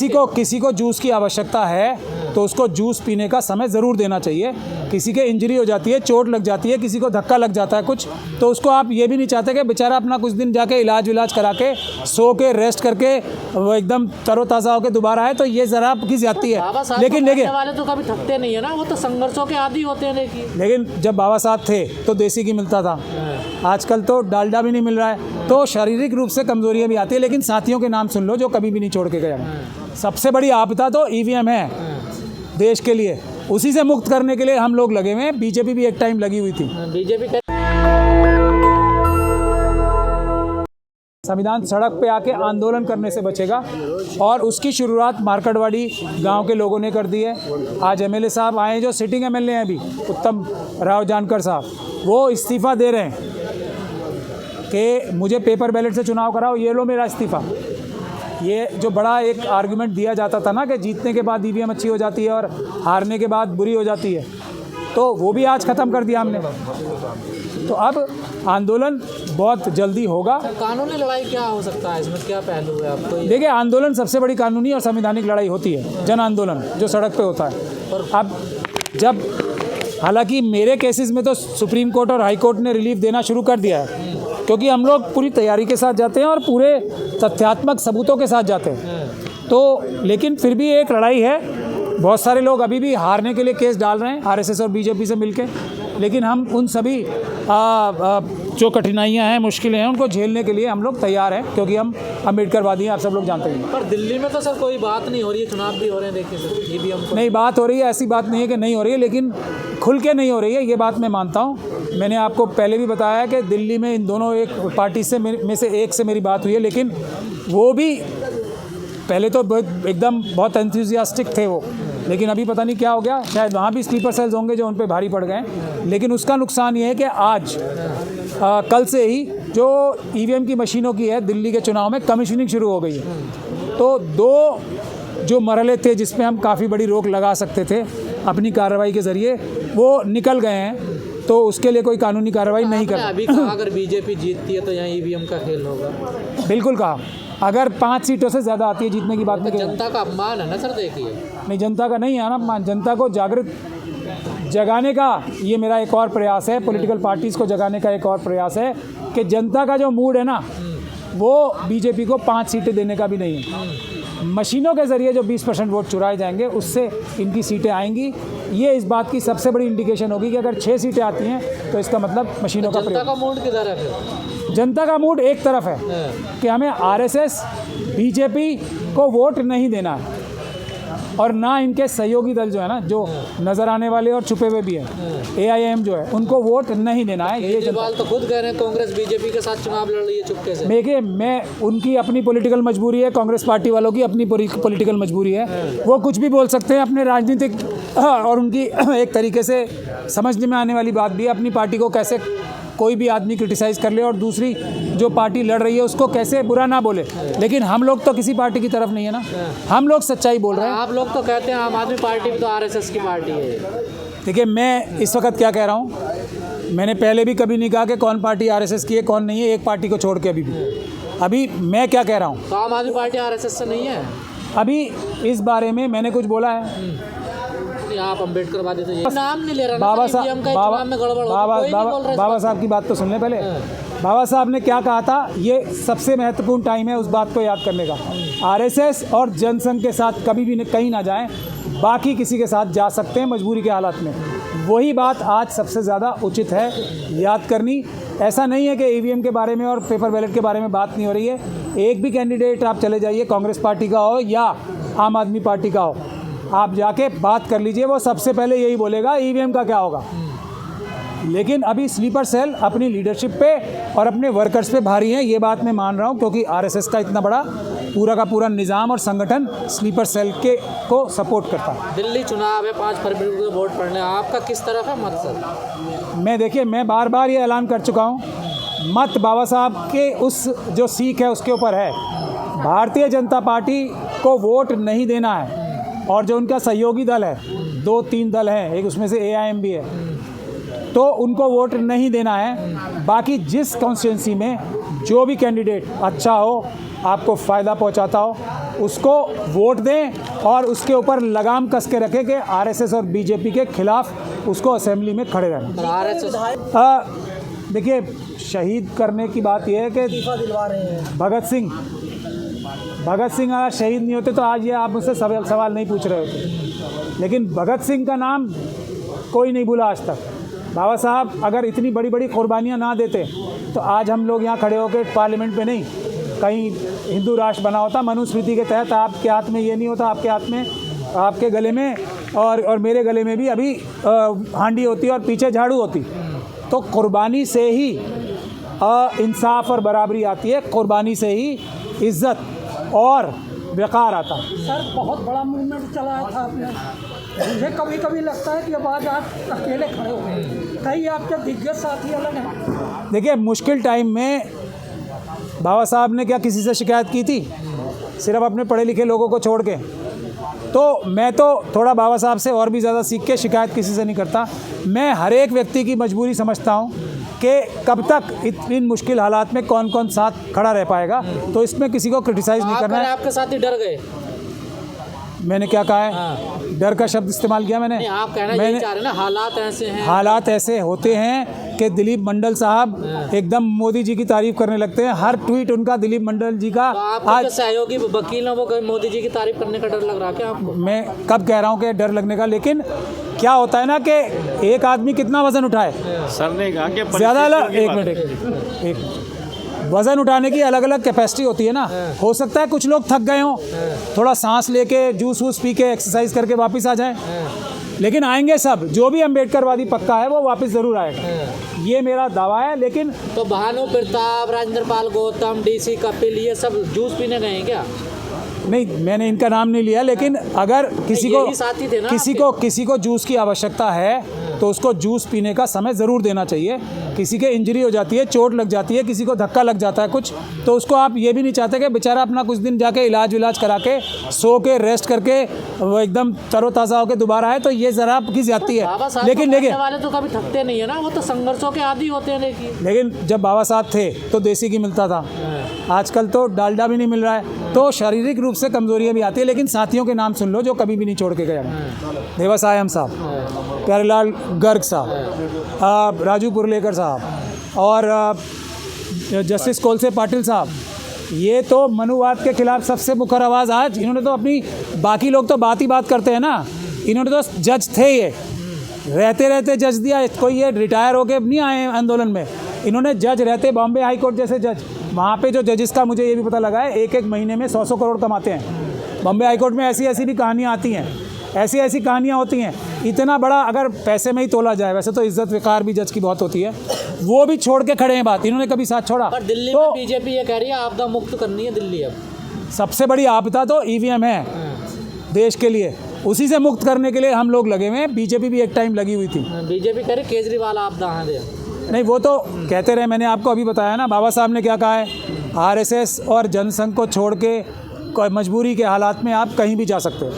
किसी को जूस की आवश्यकता है तो उसको जूस पीने का समय ज़रूर देना चाहिए। किसी के इंजरी हो जाती है, चोट लग जाती है, किसी को धक्का लग जाता है कुछ, तो उसको आप ये भी नहीं चाहते कि बेचारा अपना कुछ दिन जाके इलाज करा के सो के रेस्ट करके वो एकदम तरोताज़ा होकर दोबारा आए, तो ये ज़रा आपकी ज़्यादती है। लेकिन वाले तो कभी थकते नहीं है ना, वो तो संघर्षों के आदी होते हैं। लेकिन जब बाबा साहब थे तो देसी घी मिलता था, आजकल तो डालडा भी नहीं मिल रहा है, तो शारीरिक रूप से कमजोरियाँ भी आती है। लेकिन साथियों के नाम सुन लो जो कभी भी नहीं छोड़ के गए। सबसे बड़ी आपदा तो ईवीएम है देश के लिए, उसी से मुक्त करने के लिए हम लोग लगे हुए हैं। बीजेपी भी एक टाइम लगी हुई थी। संविधान सड़क पे आके आंदोलन करने से बचेगा, और उसकी शुरुआत मार्केटवाड़ी गांव के लोगों ने कर दी है। आज एमएलए साहब आए जो सिटिंग एमएलए हैं अभी, उत्तम राव जानकर साहब, वो इस्तीफ़ा दे रहे हैं कि मुझे पेपर बैलेट से चुनाव कराओ, ये लो मेरा इस्तीफ़ा। ये जो बड़ा एक आर्गुमेंट दिया जाता था ना कि जीतने के बाद ईवीएम अच्छी हो जाती है और हारने के बाद बुरी हो जाती है, तो वो भी आज ख़त्म कर दिया हमने। तो अब आंदोलन बहुत जल्दी होगा। कानूनी लड़ाई क्या हो सकता है, इसमें क्या पहलू है आपको? देखिए, आंदोलन सबसे बड़ी कानूनी और संवैधानिक लड़ाई होती है, जन आंदोलन जो सड़क पे होता है। अब जब हालांकि मेरे केसेस में तो सुप्रीम कोर्ट और हाई कोर्ट ने रिलीफ देना शुरू कर दिया है, क्योंकि हम लोग पूरी तैयारी के साथ जाते हैं और पूरे तथ्यात्मक सबूतों के साथ जाते हैं। तो लेकिन फिर भी एक लड़ाई है। बहुत सारे लोग अभी भी हारने के लिए केस डाल रहे हैं आरएसएस और बीजेपी से मिलके, लेकिन हम उन सभी जो कठिनाइयां हैं, मुश्किलें हैं, उनको झेलने के लिए हम लोग तैयार हैं, क्योंकि हम अम्बेडकरवादी हैं, आप सब लोग जानते हैं। पर दिल्ली में तो सर कोई बात नहीं हो रही है, चुनाव भी हो रहे हैं, देखिए सर, ये भी हमको नहीं बात हो रही है, ऐसी बात नहीं है कि नहीं हो रही है, लेकिन खुल के नहीं हो रही है, ये बात मैं मानता हूँ। मैंने आपको पहले भी बताया कि दिल्ली में इन दोनों एक पार्टी से में से एक से मेरी बात हुई है, लेकिन वो भी पहले तो एकदम बहुत एंथुसियास्टिक थे वो, लेकिन अभी पता नहीं क्या हो गया। शायद वहाँ भी स्लीपर सेल्स होंगे जो उन पे भारी पड़ गए। लेकिन उसका नुकसान ये है कि आज कल से ही जो ईवीएम की मशीनों की है दिल्ली के चुनाव में कमीशनिंग शुरू हो गई है। तो दो जो मरहले थे जिसमें हम काफ़ी बड़ी रोक लगा सकते थे अपनी कार्रवाई के ज़रिए, वो निकल गए हैं। तो उसके लिए कोई कानूनी कार्रवाई नहीं कर। अभी कहा अगर बीजेपी जीतती है तो यहाँ ईवीएम का खेल होगा। बिल्कुल कहा, अगर 5 सीटों से ज़्यादा आती है जीतने की बात नहीं। जनता का अपमान है ना सर, देखिए। नहीं, जनता का नहीं है ना अपमान, जनता को जागृत जगाने का ये मेरा एक और प्रयास है। पॉलिटिकल पार्टीज़ को जगाने का एक और प्रयास है कि जनता का जो मूड है ना, वो बीजेपी को 5 सीटें देने का भी नहीं है। मशीनों के ज़रिए जो 20% वोट चुराए जाएंगे, उससे इनकी सीटें आएंगी। ये इस बात की सबसे बड़ी इंडिकेशन होगी कि अगर 6 सीटें आती हैं तो इसका मतलब मशीनों का प्रयोग। जनता का मूड किधर है? जनता का मूड एक तरफ है कि हमें आरएसएस बीजेपी को वोट नहीं देना है, और ना इनके सहयोगी दल जो है ना, जो नज़र आने वाले और छुपे हुए भी हैं, एआईएम जो है, उनको वोट नहीं देना है। ये केजरीवाल तो खुद कह रहे हैं कांग्रेस बीजेपी के साथ चुनाव लड़ रही है चुपके से। देखिए, मैं उनकी अपनी पॉलिटिकल मजबूरी है, कांग्रेस पार्टी वालों की अपनी पॉलिटिकल मजबूरी है। वो कुछ भी बोल सकते हैं अपने राजनीतिक, और उनकी एक तरीके से समझने में आने वाली बात भी है, अपनी पार्टी को कैसे कोई भी आदमी क्रिटिसाइज कर ले और दूसरी जो पार्टी लड़ रही है उसको कैसे बुरा ना बोले। लेकिन हम लोग तो किसी पार्टी की तरफ नहीं है ना, हम लोग सच्चाई बोल रहे हैं। आप लोग तो कहते हैं आम आदमी पार्टी तो आरएसएस की पार्टी है। देखिए, मैं इस वक्त क्या कह रहा हूँ, मैंने पहले भी कभी नहीं कहा कि कौन पार्टी आरएसएस की है कौन नहीं है, एक पार्टी को छोड़ के। अभी मैं क्या कह रहा हूँ, तो आम आदमी पार्टी आरएसएस से नहीं है। अभी इस बारे में मैंने कुछ बोला है? आप अम्बेडकरवादी तो ये नाम नहीं ले रहा। बाबा साहब की बात तो सुन ले पहले। बाबा साहब ने क्या कहा था, ये सबसे महत्वपूर्ण टाइम है उस बात को याद करने का। आरएसएस और जनसंघ के साथ कभी भी कहीं ना जाएं, बाकी किसी के साथ जा सकते हैं मजबूरी के हालात में। वही बात आज सबसे ज़्यादा उचित है याद करनी। ऐसा नहीं है कि ईवीएम के बारे में और पेपर बैलेट के बारे में बात नहीं हो रही है। एक भी कैंडिडेट आप चले जाइए, कांग्रेस पार्टी का हो या आम आदमी पार्टी का हो, आप जाके बात कर लीजिए, वो सबसे पहले यही बोलेगा ईवीएम का क्या होगा। लेकिन अभी स्लीपर सेल अपनी लीडरशिप पे और अपने वर्कर्स पे भारी हैं, ये बात मैं मान रहा हूँ, क्योंकि आरएसएस का इतना बड़ा पूरा का पूरा निज़ाम और संगठन स्लीपर सेल को सपोर्ट करता है। दिल्ली चुनाव है, 5 फरवरी को वोट पड़ने, आपका किस तरफ है मत सर? मैं देखिए, मैं बार बार ये ऐलान कर चुका हूँ, मत बाबा साहब के उस जो सीख है उसके ऊपर है। भारतीय जनता पार्टी को वोट नहीं देना है, और जो उनका सहयोगी दल है, 2-3 दल हैं, एक उसमें से एआईएम भी है, तो उनको वोट नहीं देना है। बाकी जिस कॉन्स्टिट्यूंसी में जो भी कैंडिडेट अच्छा हो, आपको फ़ायदा पहुंचाता हो, उसको वोट दें और उसके ऊपर लगाम कस के रखें कि आरएसएस और बीजेपी के खिलाफ उसको असेंबली में खड़े रहना। देखिए, शहीद करने की बात यह है कि भगत सिंह अगर शहीद नहीं होते तो आज ये आप मुझसे सवाल नहीं पूछ रहे होते। लेकिन भगत सिंह का नाम कोई नहीं भूला आज तक। बाबा साहब अगर इतनी बड़ी बड़ी कुर्बानियाँ ना देते तो आज हम लोग यहाँ खड़े होकर पार्लियामेंट में नहीं, कहीं हिंदू राष्ट्र बना होता। मनुस्मृति के तहत आपके हाथ में ये नहीं होता, आपके हाथ में, आपके गले में और मेरे गले में भी अभी हांडी होती और पीछे झाड़ू होती। तो कुर्बानी से ही इंसाफ और बराबरी आती है, कुर्बानी से ही इज़्ज़त और वक़ार आता। सर, बहुत बड़ा मूवमेंट चलाया था आपने। मुझे कभी कभी लगता है कि अब आज आप अकेले खड़े हो गए, कई आपके दिग्गज साथी अलग हैं। देखिए, मुश्किल टाइम में बाबा साहब ने क्या किसी से शिकायत की थी? सिर्फ अपने पढ़े लिखे लोगों को छोड़ के। तो मैं तो थोड़ा बाबा साहब से और भी ज़्यादा सीख के शिकायत किसी से नहीं करता। मैं हर एक व्यक्ति की मजबूरी समझता हूँ कि कब तक इन मुश्किल हालात में कौन कौन साथ खड़ा रह पाएगा। तो इसमें किसी को क्रिटिसाइज़ नहीं करना है। आपके साथी डर गए? मैंने क्या कहा है? डर का शब्द इस्तेमाल किया मैंने? आप कहना यही चाह रहे हैं ना, हालात ऐसे हैं। हालात ऐसे होते हैं कि दिलीप मंडल साहब एकदम मोदी जी की तारीफ करने लगते हैं। हर ट्वीट उनका दिलीप मंडल जी का। तो आज सहयोगी वकील हैं, वो मोदी जी की तारीफ करने का डर लग रहा है क्या आपको? मैं कब कह रहा हूँ कि डर लगने का, लेकिन क्या होता है ना कि एक आदमी कितना वजन उठाए। सर ने कहा कि ज़्यादा एक मिनट वज़न उठाने की अलग अलग कैपेसिटी होती है ना। हो सकता है कुछ लोग थक गए हों, थोड़ा सांस लेके जूस वूस पी के एक्सरसाइज करके वापस आ जाएं, लेकिन आएंगे सब। जो भी अम्बेडकरवादी पक्का है वो वापस ज़रूर आएगा, ये मेरा दावा है। लेकिन तो भानु प्रताप, राजेंद्र पाल गौतम, डीसी कपिल, ये सब जूस पीने गए हैं क्या? नहीं, मैंने इनका नाम नहीं लिया, लेकिन अगर किसी को जूस की आवश्यकता है तो उसको जूस पीने का समय ज़रूर देना चाहिए। किसी के इंजरी हो जाती है, चोट लग जाती है, किसी को धक्का लग जाता है कुछ, तो उसको आप ये भी नहीं चाहते कि बेचारा अपना कुछ दिन जाके इलाज विलाज करा के सो के रेस्ट करके वो एकदम तरोताज़ा होकर दोबारा आए, तो ये ज़रा की ज़्यादती है। लेकिन वाले तो कभी थकते नहीं है ना, वो तो संघर्षों के आदी होते हैं। लेकिन जब बाबा साहब थे तो देसी घी मिलता था, आजकल तो डालडा भी नहीं मिल रहा है, तो शारीरिक रूप से कमजोरियाँ भी आती है। लेकिन साथियों के नाम सुन लो जो कभी भी नहीं छोड़ के गए। देवास आयम साहब, प्यारेलाल गर्ग साहब, राजू पुरलेकर साहब और जस्टिस कोलसे पाटिल साहब, ये तो मनुवाद के खिलाफ सबसे मुखर आवाज़ आज। इन्होंने तो अपनी, बाकी लोग तो बात ही बात करते हैं ना, इन्होंने तो जज थे, ये रहते रहते जज दिया। कोई ये रिटायर होके नहीं आए आंदोलन में, इन्होंने जज रहते, बॉम्बे हाई कोर्ट जैसे जज, वहाँ पे जो जजेस का मुझे ये भी पता लगा है एक महीने में 100 करोड़ कमाते हैं। बॉम्बे हाई कोर्ट में ऐसी भी कहानियाँ आती हैं, ऐसी कहानियाँ होती हैं। इतना बड़ा अगर पैसे में ही तोला जाए, वैसे तो इज्जत विकार भी जज की बहुत होती है, वो भी छोड़ के खड़े हैं बात। इन्होंने कभी साथ छोड़ा? पर दिल्ली में बीजेपी ये कह रही है आपदा मुक्त करनी है दिल्ली। अब सबसे बड़ी आपदा तो ईवीएम है देश के लिए, उसी से मुक्त करने के लिए हम लोग लगे हुए हैं। बीजेपी भी एक टाइम लगी हुई थी। बीजेपी कह रही केजरीवाल आपदा हाँ दे। नहीं, वो तो कहते रहे, मैंने आपको अभी बताया ना, बाबा साहब ने क्या कहा है, आरएसएस और जनसंघ को छोड़ के मजबूरी के हालात में आप कहीं भी जा सकते हो,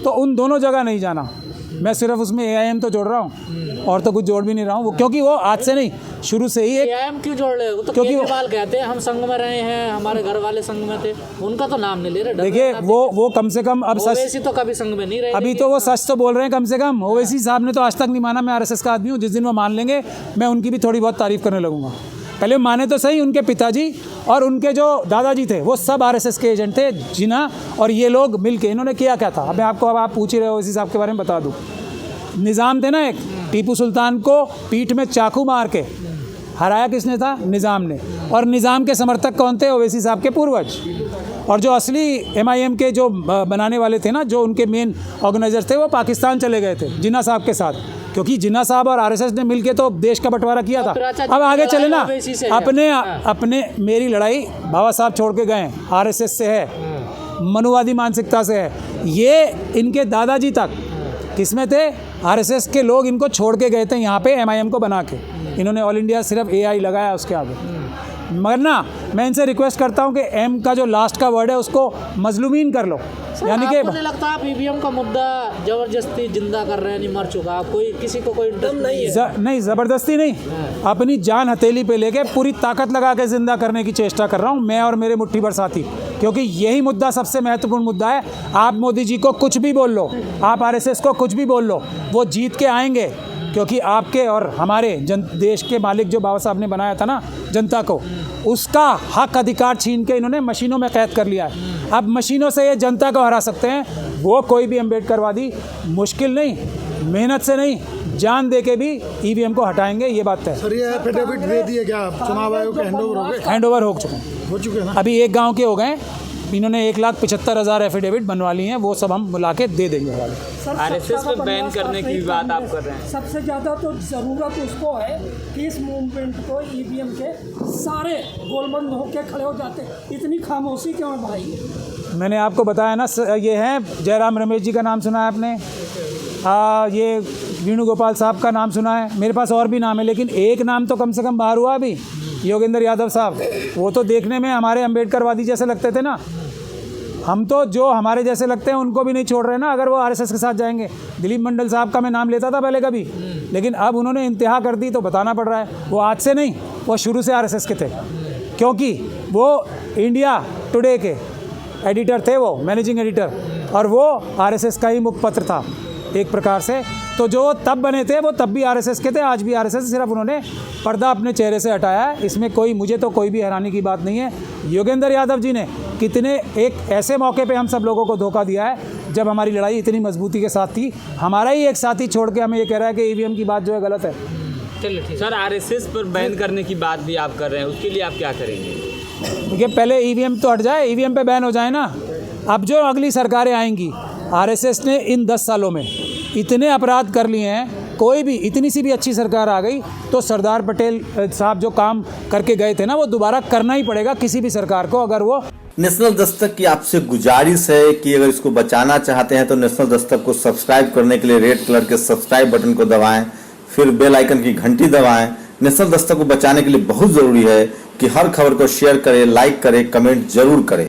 तो उन दोनों जगह नहीं जाना। मैं सिर्फ उसमें एआईएम तो जोड़ रहा हूँ और तो कुछ जोड़ भी नहीं रहा हूँ, वो क्योंकि वो आज से नहीं, शुरू से ही। एआईएम क्यों जोड़ रहे हो? तो केजरीवाल कहते हैं हम संघ में रहे हैं, हमारे घर वाले संघ में थे, उनका तो नाम नहीं ले रहे। देखिए, वो कम से कम अब ओवैसी तो कभी संघ में नहीं रहे, अभी तो वो सच तो बोल रहे हैं। कम से कम ओवैसी साहब ने तो आज तक नहीं माना मैं आरएसएस का आदमी हूँ। जिस दिन वो मान लेंगे मैं उनकी भी थोड़ी बहुत तारीफ करने लगूंगा। पहले माने तो सही, उनके पिताजी और उनके जो दादाजी थे वो सब आरएसएस के एजेंट थे, जिन्ना और ये लोग मिलके इन्होंने किया क्या था। अब आप पूछ ही रहे हो, इसी साहब के बारे में बता दूँ। निज़ाम थे ना एक, टीपू सुल्तान को पीठ में चाकू मार के हराया किसने था? निज़ाम ने। और निज़ाम के समर्थक कौन थे? ओवैसी साहब के पूर्वज। और जो असली एमआईएम के जो बनाने वाले थे ना, जो उनके मेन ऑर्गेनाइजर थे, वो पाकिस्तान चले गए थे जिन्ना साहब के साथ, क्योंकि जिन्ना साहब और आरएसएस ने मिलके तो देश का बंटवारा किया था। अब आगे चले ना, अपने मेरी लड़ाई बाबा साहब छोड़ के गए, आरएसएस से है, मनुवादी मानसिकता से है। ये इनके दादाजी तक किसमें थे? आरएसएस के लोग इनको छोड़ के गए थे यहाँ पे एमआईएम को बना के। इन्होंने ऑल इंडिया सिर्फ एआई लगाया उसके आगे। मगर ना, मैं इनसे रिक्वेस्ट करता हूँ कि एम का जो लास्ट का वर्ड है उसको मजलूमीन कर लो। यानी कि मुझे लगता है आप ईवीएम का मुद्दा जबरदस्ती जिंदा कर रहे हैं, नहीं मर चुका, आप कोई किसी को कोई इंटरेस्ट नहीं है। नहीं, ज़बरदस्ती नहीं, अपनी जान हथेली पे लेके पूरी ताकत लगा के जिंदा करने की चेष्टा कर रहा हूँ मैं और मेरे मुट्ठी भर साथी। क्योंकि यही मुद्दा सबसे महत्वपूर्ण मुद्दा है। आप मोदी जी को कुछ भी बोल लो, आप आरएसएस को कुछ भी बोल लो, वो जीत के आएंगे, क्योंकि आपके और हमारे देश के मालिक जो बाबा साहब ने बनाया था ना जनता को, उसका हक अधिकार छीन के इन्होंने मशीनों में कैद कर लिया है। अब मशीनों से ये जनता को हरा सकते हैं। वो कोई भी अम्बेडकरवादी मुश्किल नहीं, मेहनत से नहीं, जान दे के भी ईवीएम को हटाएंगे, ये बात है। सर, ये एफिडेविट दे दिए क्या चुनाव आयोग के हैंडओवर हो गए? हैंडओवर हो चुके हैं, हो चुके हैं ना? अभी एक गांव के हो गए, इन्होंने 1,75,000 एफिडेविट बनवा ली हैं, वो सब हम बुला के दे देंगे हवाले। सर, आरएसएस सत्ता पे का बैन प्रयास करने की भी बात आप कर रहे हैं। सबसे ज़्यादा तो ज़रूरत उसको है कि इस मूवमेंट को ईवीएम के सारे गोलबंद होके खड़े हो जाते। इतनी खामोशी क्यों है भाई? मैंने आपको बताया ना, ये हैं जयराम रमेश जी का नाम सुना है आपने, ये वेणुगोपाल साहब का नाम सुना है, मेरे पास और भी नाम है, लेकिन एक नाम तो कम से कम बाहर हुआ अभी, योगेंद्र यादव साहब। वो तो देखने में हमारे अम्बेडकरवादी जैसे लगते थे ना, हम तो जो हमारे जैसे लगते हैं उनको भी नहीं छोड़ रहे ना, अगर वो आरएसएस के साथ जाएंगे। दिलीप मंडल साहब का मैं नाम लेता था पहले कभी, लेकिन अब उन्होंने इंतहा कर दी तो बताना पड़ रहा है। वो आज से नहीं, वो शुरू से आरएसएस के थे, क्योंकि वो इंडिया टुडे के एडिटर थे, वो मैनेजिंग एडिटर, और वो आरएसएस का ही मुखपत्र था एक प्रकार से। तो जो तब बने थे वो तब भी आरएसएस के थे, आज भी आरएसएस, सिर्फ उन्होंने पर्दा अपने चेहरे से हटाया है। इसमें मुझे तो कोई भी हैरानी की बात नहीं है। योगेंद्र यादव जी ने कितने एक ऐसे मौके पे हम सब लोगों को धोखा दिया है जब हमारी लड़ाई इतनी मजबूती के साथ थी। हमारा ही एक साथी छोड़ के हमें ये कह रहा है कि ईवीएम की बात जो है गलत है। चलिए ठीक। सर, आरएसएस पर बैन करने की बात भी आप कर रहे हैं, उसके लिए आप क्या करेंगे? देखिए, पहले ईवीएम तो हट जाए, ईवीएम पे बैन हो जाए ना। अब जो अगली सरकारें आएंगी, आरएसएस ने इन 10 सालों में इतने अपराध कर लिए हैं, कोई भी इतनी सी भी अच्छी सरकार आ गई तो सरदार पटेल साहब जो काम करके गए थे ना, वो दोबारा करना ही पड़ेगा किसी भी सरकार को, अगर वो। नेशनल दस्तक की आपसे गुजारिश है कि अगर इसको बचाना चाहते हैं तो नेशनल दस्तक को सब्सक्राइब करने के लिए रेड कलर के सब्सक्राइब बटन को दबाएं, फिर बेल आइकन की घंटी दबाएं। नेशनल दस्तक को बचाने के लिए बहुत जरूरी है कि हर खबर को शेयर करें, लाइक करें, कमेंट जरूर करें।